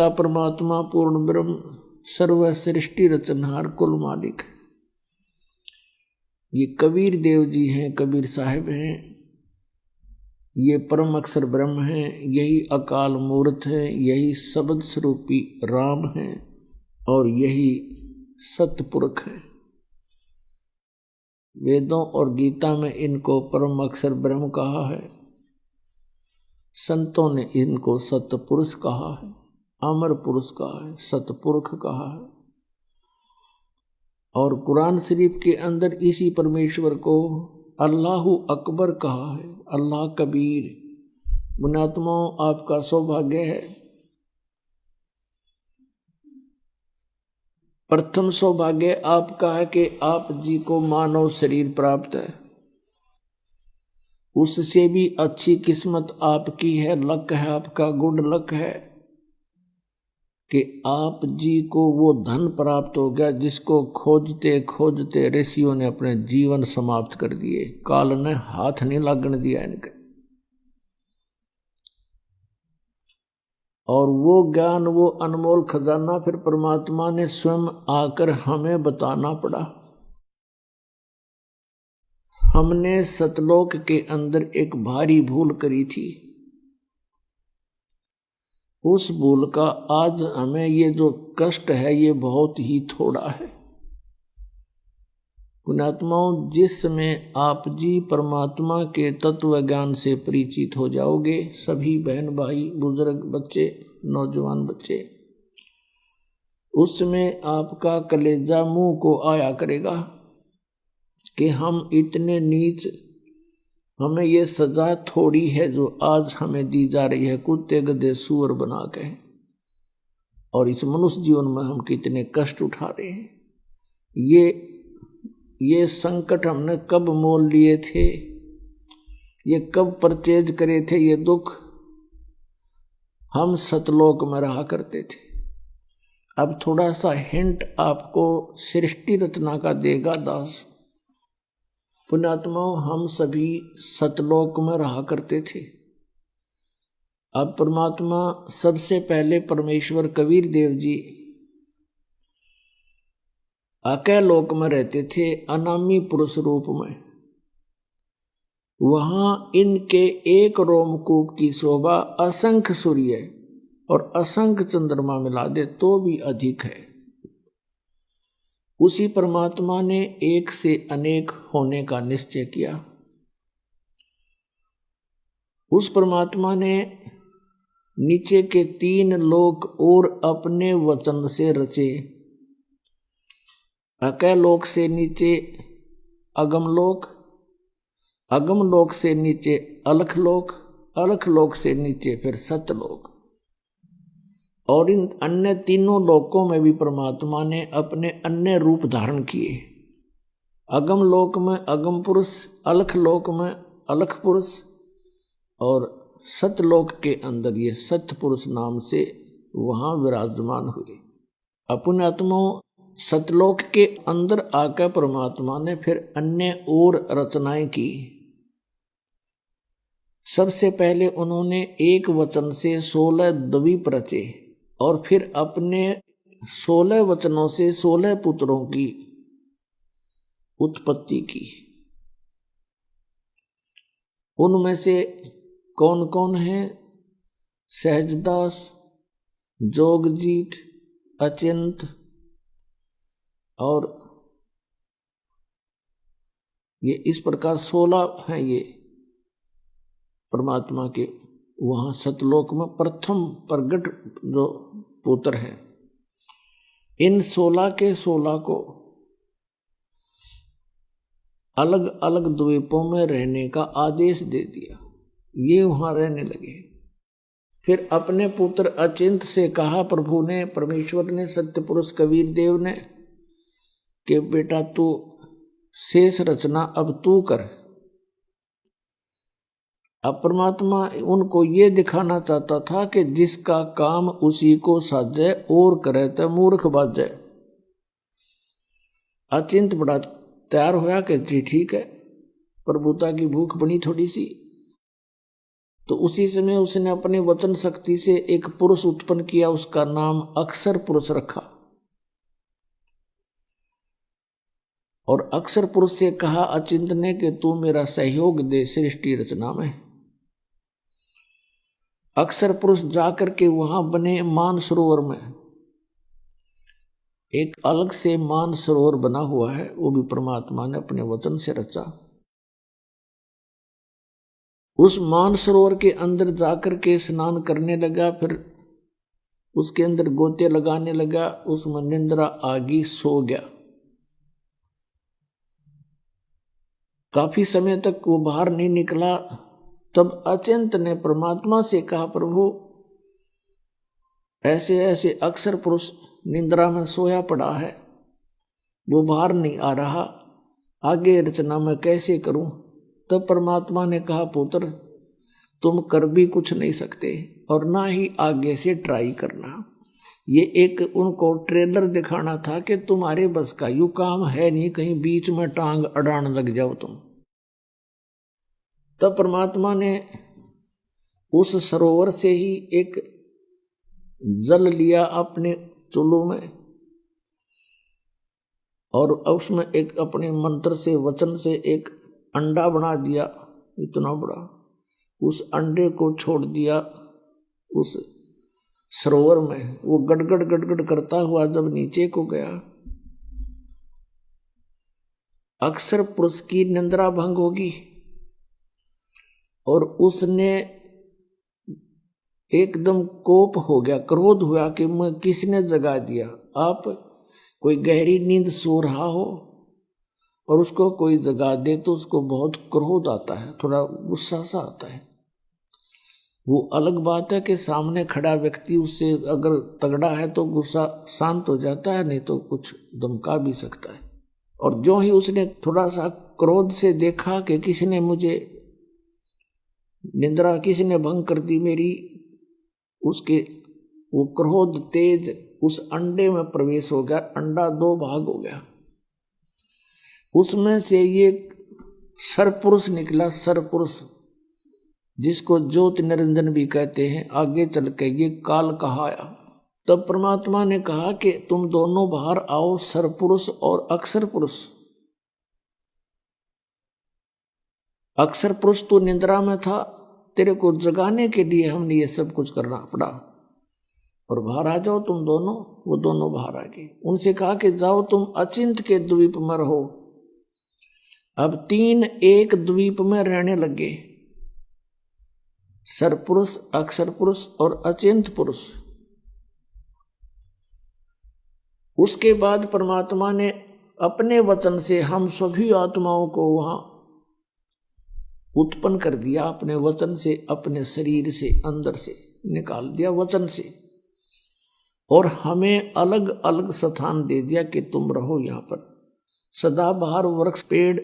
परमात्मा पूर्ण ब्रह्म सर्व सृष्टि रचनहार कुल मालिक। ये कबीर देव जी हैं, कबीर साहिब हैं, ये परम अक्षर ब्रह्म हैं, यही अकाल मूर्त है, यही शब्द स्वरूपी राम हैं और यही सतपुरख है। वेदों और गीता में इनको परम अक्षर ब्रह्म कहा है, संतों ने इनको सतपुरुष कहा है, अमर पुरुष कहा है, सतपुरख कहा है। और कुरान शरीफ के अंदर इसी परमेश्वर को अल्लाहु अकबर कहा है, अल्लाह कबीर। मुनात्माओं, आपका सौभाग्य है। प्रथम सौभाग्य आपका है कि आप जी को मानव शरीर प्राप्त है। उससे भी अच्छी किस्मत आपकी है, लक है आपका, गुड लक है कि आप जी को वो धन प्राप्त हो गया जिसको खोजते खोजते ऋषियों ने अपने जीवन समाप्त कर दिए। काल ने हाथ नहीं लगने दिया इनके। और वो ज्ञान, वो अनमोल खजाना फिर परमात्मा ने स्वयं आकर हमें बताना पड़ा। हमने सतलोक के अंदर एक भारी भूल करी थी। उस भूल का आज हमें ये जो कष्ट है ये बहुत ही थोड़ा है। पुण्यात्माओं, जिस समय आप जी परमात्मा के तत्व ज्ञान से परिचित हो जाओगे, सभी बहन भाई, बुजुर्ग, बच्चे, नौजवान बच्चे, उस समय आपका कलेजा मुंह को आया करेगा कि हम इतने नीच, हमें ये सजा थोड़ी है जो आज हमें दी जा रही है, कुत्ते गधे सूअर बना के। और इस मनुष्य जीवन में हम कितने कष्ट उठा रहे हैं। ये संकट हमने कब मोल लिए थे, ये कब परचेज करे थे। ये दुख हम सतलोक में रहा करते थे। अब थोड़ा सा हिंट आपको सृष्टि रचना का देगा दास। पुण्यात्माओं, हम सभी सतलोक में रहा करते थे। अब परमात्मा, सबसे पहले परमेश्वर कबीर देव जी अकय लोक में रहते थे, अनामी पुरुष रूप में। वहां इनके एक रोमकूप की शोभा असंख्य सूर्य और असंख्य चंद्रमा मिला दे तो भी अधिक है। उसी परमात्मा ने एक से अनेक होने का निश्चय किया। उस परमात्मा ने नीचे के 3 लोक और अपने वचन से रचे। अकय लोक से नीचे अगमलोक, अगमलोक से नीचे अलखलोक, अलखलोक से नीचे फिर सतलोक। और इन अन्य तीनों लोकों में भी परमात्मा ने अपने अन्य रूप धारण किए। अगम लोक में अगम पुरुष, अलख लोक में अलख पुरुष और सतलोक के अंदर ये सत्य पुरुष नाम से वहां विराजमान हुए। अपने आत्माओं, सतलोक के अंदर आकर परमात्मा ने फिर अन्य और रचनाएं की। सबसे पहले उन्होंने एक वचन से 16 द्वीप रचे और फिर अपने 16 वचनों से 16 पुत्रों की उत्पत्ति की। उनमें से कौन कौन है? सहजदास, जोगजीत, अचिंत और ये इस प्रकार 16 हैं ये परमात्मा के वहां सतलोक में प्रथम प्रगट जो पुत्र हैं। इन 16 के 16 को अलग अलग द्वीपों में रहने का आदेश दे दिया। ये वहां रहने लगे। फिर अपने पुत्र अचिंत से कहा प्रभु ने, परमेश्वर ने, सत्य पुरुष कबीर देव ने कि बेटा तू शेष रचना अब तू कर। अब परमात्मा उनको ये दिखाना चाहता था कि जिसका काम उसी को साजे और करे तो मूर्ख बाजे। अचिंत बड़ा तैयार होया कि जी ठीक है, प्रभुता की भूख बनी थोड़ी सी, तो उसी समय उसने अपने वचन शक्ति से एक पुरुष उत्पन्न किया, उसका नाम अक्षर पुरुष रखा। और अक्षर पुरुष से कहा अचिंत ने कि तू मेरा सहयोग दे सृष्टि रचना में। अक्षर पुरुष जाकर के वहां बने मानसरोवर में, एक अलग से मानसरोवर बना हुआ है, वो भी परमात्मा ने अपने वचन से रचा। उस मानसरोवर के अंदर जाकर के स्नान करने लगा, फिर उसके अंदर गोते लगाने लगा, उसमें निंद्रा आगी, सो गया। काफी समय तक वो बाहर नहीं निकला। तब अचिंत ने परमात्मा से कहा, प्रभु ऐसे ऐसे अक्षर पुरुष निंद्रा में सोया पड़ा है, वो बाहर नहीं आ रहा, आगे रचना मैं कैसे करूं? तब परमात्मा ने कहा, पुत्र तुम कर भी कुछ नहीं सकते और ना ही आगे से ट्राई करना। ये एक उनको ट्रेलर दिखाना था कि तुम्हारे बस का यूं काम है नहीं, कहीं बीच में टांग अड़ान लग जाओ तुम। तब परमात्मा ने उस सरोवर से ही एक जल लिया अपने चुल्लू में, और उसमें एक अपने मंत्र से वचन से एक अंडा बना दिया इतना बड़ा। उस अंडे को छोड़ दिया उस सरोवर में। वो गड़गड़ गड़गड़ करता हुआ जब नीचे को गया, अक्षर पुरुष की निंद्रा भंग होगी और उसने एकदम कोप हो गया, क्रोध हुआ कि मैं किसने जगा दिया। आप कोई गहरी नींद सो रहा हो और उसको कोई जगा दे तो उसको बहुत क्रोध आता है, थोड़ा गुस्सा सा आता है। वो अलग बात है कि सामने खड़ा व्यक्ति उससे अगर तगड़ा है तो गुस्सा शांत हो जाता है, नहीं तो कुछ धमका भी सकता है। और जो ही उसने थोड़ा सा क्रोध से देखा कि किसने मुझे निंद्रा, किसने भंग कर दी मेरी, उसके वो क्रोध तेज उस अंडे में प्रवेश हो गया। अंडा दो भाग हो गया, उसमें से ये सरपुरुष निकला, सरपुरुष जिसको ज्योति निरंजन भी कहते हैं। आगे चल के ये काल कहाया। तब परमात्मा ने कहा कि तुम दोनों बाहर आओ, सरपुरुष और अक्षर पुरुष। अक्षर पुरुष तो निद्रा में था, तेरे को जगाने के लिए हमने ये सब कुछ करना पड़ा, और बाहर आ जाओ तुम दोनों। वो दोनों बाहर आ गए। उनसे कहा कि जाओ तुम अचिंत के द्वीप में रहो। अब 3 एक द्वीप में रहने लगे, सरपुरुष, अक्षर पुरुष और अचिंत पुरुष। उसके बाद परमात्मा ने अपने वचन से हम सभी आत्माओं को वहां उत्पन्न कर दिया। अपने वचन से, अपने शरीर से, अंदर से निकाल दिया वचन से, और हमें अलग अलग स्थान दे दिया कि तुम रहो यहाँ पर। सदाबहार वृक्ष, पेड़,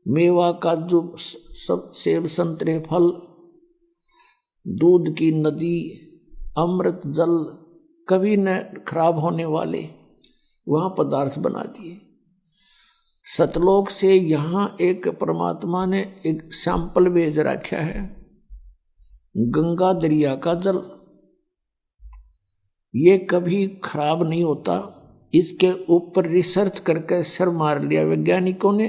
मेवा, काजू, सब, सेब, संतरे, फल, दूध की नदी, अमृत जल, कभी न खराब होने वाले वहां पदार्थ बना दिए। सतलोक से यहाँ एक परमात्मा ने एक सैंपल भेज रखा है, गंगा दरिया का जल। ये कभी खराब नहीं होता। इसके ऊपर रिसर्च करके सर मार लिया वैज्ञानिकों ने।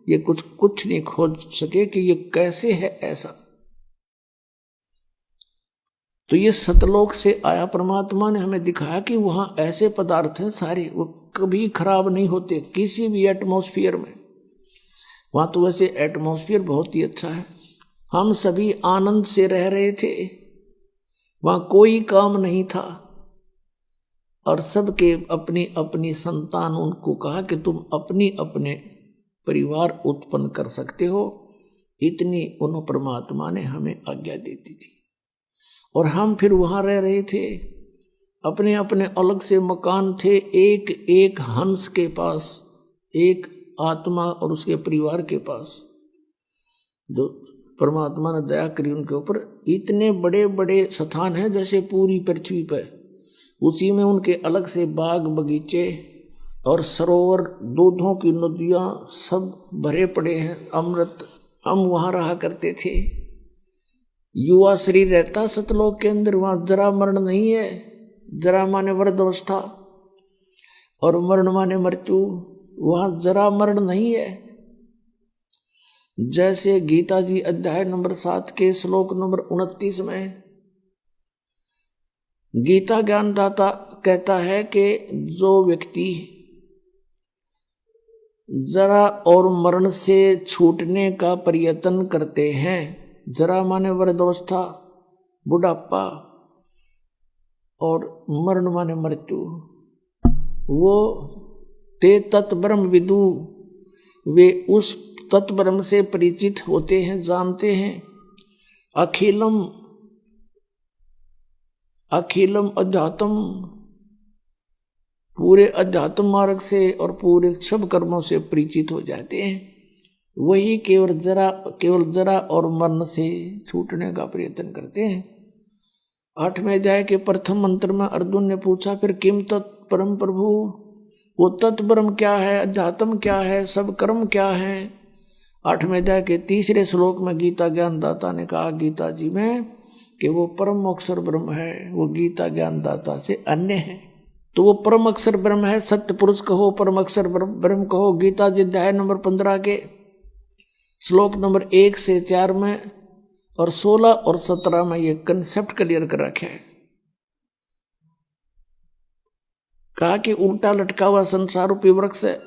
ये कुछ नहीं खोज सके कि ये कैसे है ऐसा। तो ये सतलोक से आया परमात्मा ने हमें दिखाया कि वहां ऐसे पदार्थ हैं सारे, वो कभी खराब नहीं होते किसी भी एटमॉस्फेयर में। वहां तो वैसे एटमॉस्फेयर बहुत ही अच्छा है, हम सभी आनंद से रह रहे थे, वहां कोई काम नहीं था, और सबके अपनी अपनी संतान। उनको कहा कि तुम अपनी अपने परिवार उत्पन्न कर सकते हो, इतनी उन परमात्मा ने हमें आज्ञा दे दी थी। और हम फिर वहां रह रहे थे, अपने अपने अलग से मकान थे। एक एक हंस के पास, एक आत्मा और उसके परिवार के पास, जो परमात्मा ने दया करी उनके ऊपर। इतने बड़े बड़े स्थान हैं जैसे पूरी पृथ्वी पर, उसी में उनके अलग से बाग बगीचे और सरोवर, दूधों की नदियां सब भरे पड़े हैं, अमृत। हम वहां रहा करते थे। युवा शरीर रहता सतलोक के अंदर, वहां जरा मरण नहीं है। जरा माने वृद्ध अवस्था और मरण माने मृत्यु, वहां जरा मरण नहीं है। जैसे गीता जी अध्याय नंबर 7 के श्लोक नंबर 29 में गीता ज्ञानदाता कहता है कि जो व्यक्ति जरा और मरण से छूटने का प्रयत्न करते हैं, जरा माने वृद्धावस्था बुढ़ापा और मरण माने मृत्यु, वो ते तत्ब्रह्म विदु, वे उस तत्ब्रह्म से परिचित होते हैं, जानते हैं। अखिलम अखिलम अध्यात्म, पूरे अध्यात्म मार्ग से और पूरे सब कर्मों से परिचित हो जाते हैं। वही केवल जरा और मरण से छूटने का प्रयत्न करते हैं। 8वें अध्याय के प्रथम मंत्र में अर्जुन ने पूछा, फिर किम तत्परम प्रभु, वो तत्परम क्या है, अध्यात्म क्या है, सब कर्म क्या है। 8वें अध्याय के 3रे श्लोक में गीता ज्ञानदाता ने कहा गीता जी में कि वो परम अक्षर ब्रह्म है, वो गीता ज्ञानदाता से अन्य है। तो वो परम अक्षर ब्रह्म है, सत्य पुरुष कहो, परम अक्षर ब्रह्म कहो। गीता जी अध्याय नंबर 15 के श्लोक नंबर 1 से 4 में और 16 और 17 में ये कंसेप्ट क्लियर कर रखे हैं। कहा कि उल्टा लटका हुआ संसार रूपी वृक्ष है,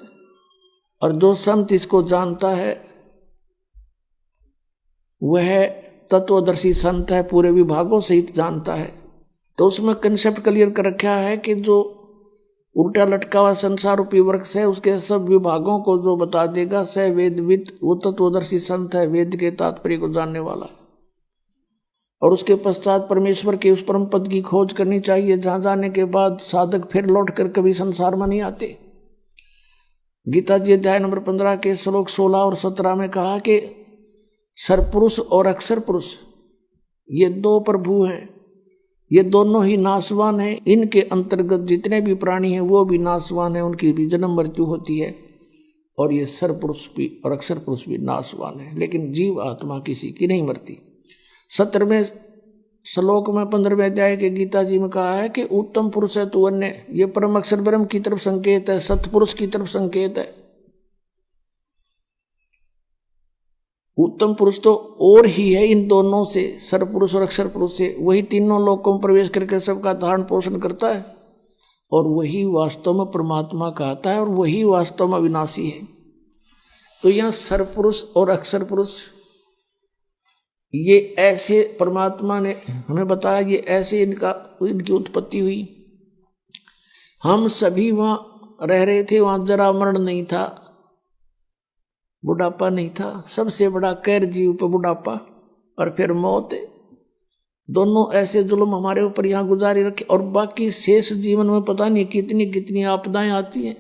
और जो संत इसको जानता है वह तत्वदर्शी संत है, पूरे विभागों सहित जानता है। तो उसमें कंसेप्ट क्लियर कर रखा है कि जो उल्टा लटका हुआ संसार रूपी वृक्ष है, उसके सब विभागों को जो बता देगा स वेदविद, वो तत्वदर्शी संत है, वेद के तात्पर्य को जानने वाला है। और उसके पश्चात परमेश्वर के उस परम पद की खोज करनी चाहिए, जहां जाने के बाद साधक फिर लौट कर कभी संसार में नहीं आते। गीता जी अध्याय नंबर 15 के श्लोक 16 और 17 में कहा कि सरपुरुष और अक्षर पुरुष ये दो प्रभु हैं, ये दोनों ही नाशवान हैं। इनके अंतर्गत जितने भी प्राणी हैं वो भी नाशवान हैं, उनकी भी जन्म मृत्यु होती है। और ये सरपुरुष भी और अक्षर पुरुष भी नाशवान है, लेकिन जीव आत्मा किसी की नहीं मरती। 17वें श्लोक में 15वें अध्याय के गीता जी में कहा है कि उत्तम पुरुष है तू अन्य, ये परम अक्षर ब्रह्म की तरफ संकेत है, सतपुरुष की तरफ संकेत है। उत्तम पुरुष तो और ही है इन दोनों से, सरपुरुष और अक्षर पुरुष से। वही तीनों लोकों में प्रवेश करके सबका धारण पोषण करता है, और वही वास्तव में परमात्मा कहता है, और वही वास्तव में अविनाशी है। तो यहाँ सरपुरुष और अक्षर पुरुष ये ऐसे परमात्मा ने हमें बताया, ये ऐसे इनकी उत्पत्ति हुई। हम सभी वहां रह रहे थे, वहां जरा मरण नहीं था, बुढ़ापा नहीं था। सबसे बड़ा कैर जीव पे बुढ़ापा और फिर मौत है। दोनों ऐसे जुल्म हमारे ऊपर यहाँ गुजारी रखे, और बाकी शेष जीवन में पता नहीं कितनी कितनी आपदाएं आती हैं।